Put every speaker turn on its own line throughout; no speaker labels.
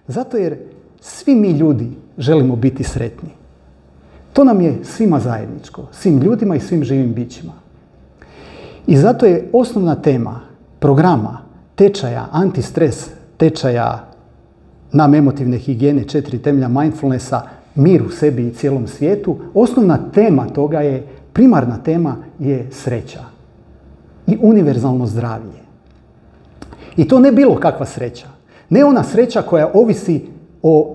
Zato jer svi mi ljudi želimo biti sretni. To nam je svima zajedničko, svim ljudima i svim živim bićima. I zato je osnovna tema programa, tečaja, antistres, tečaja nam emotivne higijene, 4 temelja mindfulnessa, mir u sebi i cijelom svijetu, osnovna tema toga je, primarna tema je sreća i univerzalno zdravlje. I to ne bilo kakva sreća. Ne ona sreća koja ovisi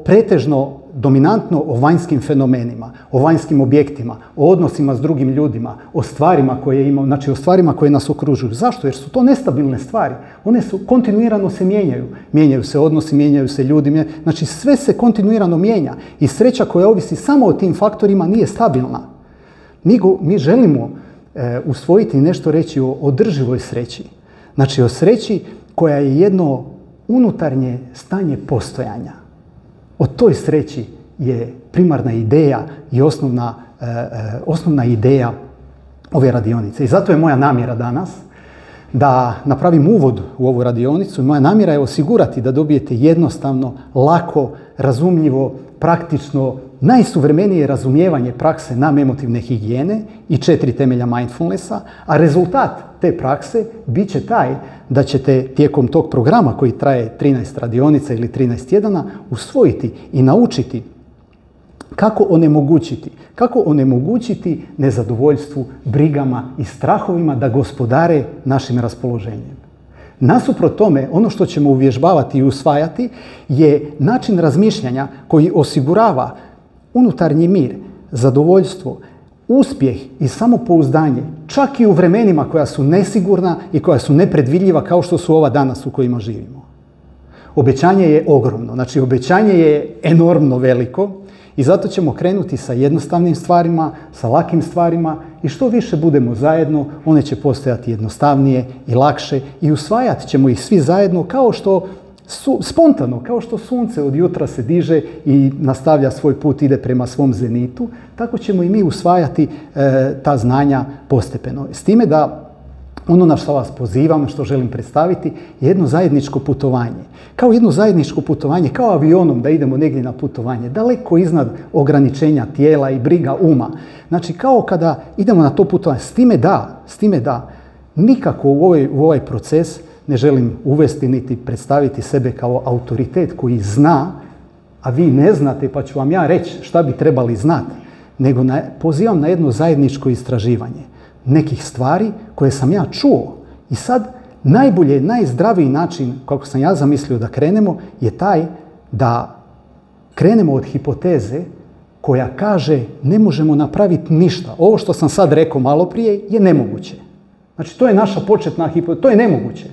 pretežno, dominantno o vanjskim fenomenima, o vanjskim objektima, o odnosima s drugim ljudima, o stvarima koje imamo, znači o stvarima koje nas okružuju. Zašto? Jer su to nestabilne stvari. One su kontinuirano se mijenjaju. Mijenjaju se odnosi, mijenjaju se ljudi, znači sve se kontinuirano mijenja. I sreća koja ovisi samo o tim faktorima nije stabilna. Mi želimo usvojiti nešto reći o održivoj sreći. Znači o sreći koja je jedno unutarnje stanje postojanja. O toj sreći je primarna ideja i osnovna ideja ove radionice. I zato je moja namjera danas da napravim uvod u ovu radionicu. Moja namjera je osigurati da dobijete jednostavno, lako, razumljivo, praktično, najsuvremenije razumijevanje prakse nam emotivne higijene i 4 temelja mindfulnessa, a rezultat te prakse bit će taj da ćete tijekom tog programa koji traje 13 radionica ili 13 tjedana usvojiti i naučiti kako onemogućiti nezadovoljstvu, brigama i strahovima da gospodare našim raspoloženjem. Nasuprot tome, ono što ćemo uvježbavati i usvajati je način razmišljanja koji osigurava unutarnji mir, zadovoljstvo, uspjeh i samopouzdanje, čak i u vremenima koja su nesigurna i koja su nepredvidljiva kao što su ova danas u kojima živimo. Obećanje je ogromno, znači obećanje je enormno veliko i zato ćemo krenuti sa jednostavnim stvarima, sa lakim stvarima i što više budemo zajedno, one će postojati jednostavnije i lakše i usvajat ćemo ih svi zajedno kao što spontano, kao što sunce od jutra se diže i nastavlja svoj put, ide prema svom zenitu, tako ćemo i mi usvajati ta znanja postepeno. S time da ono na što vas pozivam, što želim predstaviti, je jedno zajedničko putovanje. Kao jedno zajedničko putovanje, kao avionom da idemo negdje na putovanje, daleko iznad ograničenja tijela i briga uma. Znači kao kada idemo na to putovanje, s time da nikako u ovaj proces ne želim uvesti niti predstaviti sebe kao autoritet koji zna, a vi ne znate pa ću vam ja reći šta bi trebali znati, nego pozivam na jedno zajedničko istraživanje nekih stvari koje sam ja čuo. I sad najzdraviji način, kako sam ja zamislio da krenemo, je taj da krenemo od hipoteze koja kaže ne možemo napraviti ništa. Ovo što sam sad rekao malo prije je nemoguće. Znači to je naša početna hipoteza, to je nemoguće.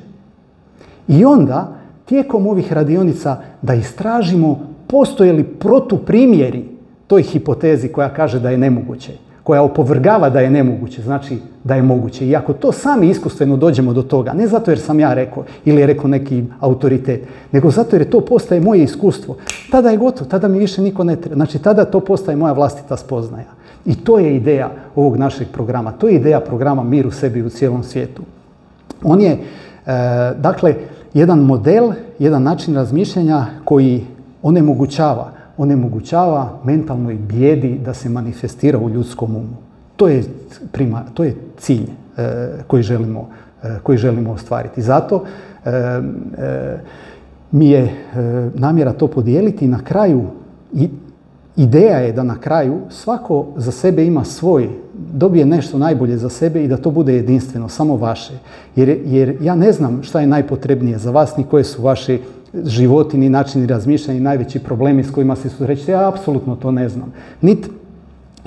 I onda tijekom ovih radionica da istražimo postoje li protuprimjeri toj hipotezi koja kaže da je nemoguće, koja opovrgava da je nemoguće, znači da je moguće. I ako to sami iskustveno dođemo do toga, ne zato jer sam ja rekao ili je rekao neki autoritet, nego zato jer to postaje moje iskustvo, tada je gotovo, tada mi više niko ne treba. Znači tada to postaje moja vlastita spoznaja. I to je ideja ovog našeg programa. To je ideja programa Mir u sebi i u cijelom svijetu. On je, dakle, jedan model, jedan način razmišljanja koji onemogućava mentalnoj bijedi da se manifestira u ljudskom umu. To je cilj koji želimo ostvariti. Zato mi je namjera to podijeliti i na kraju, ideja je da na kraju svako za sebe ima svoj, dobije nešto najbolje za sebe i da to bude jedinstveno, samo vaše. Jer ja ne znam šta je najpotrebnije za vas, ni koje su vaše životi, ni načini razmišljanja, ni najveći problemi s kojima se susrećete. Ja apsolutno to ne znam. Niti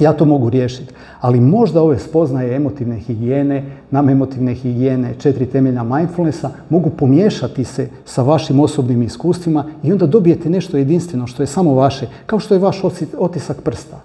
ja to mogu riješiti. Ali možda ove spoznaje emotivne higijene, nam emotivne higijene, 4 temelja mindfulnessa mogu pomiješati se sa vašim osobnim iskustvima i onda dobijete nešto jedinstveno što je samo vaše, kao što je vaš otisak prsta.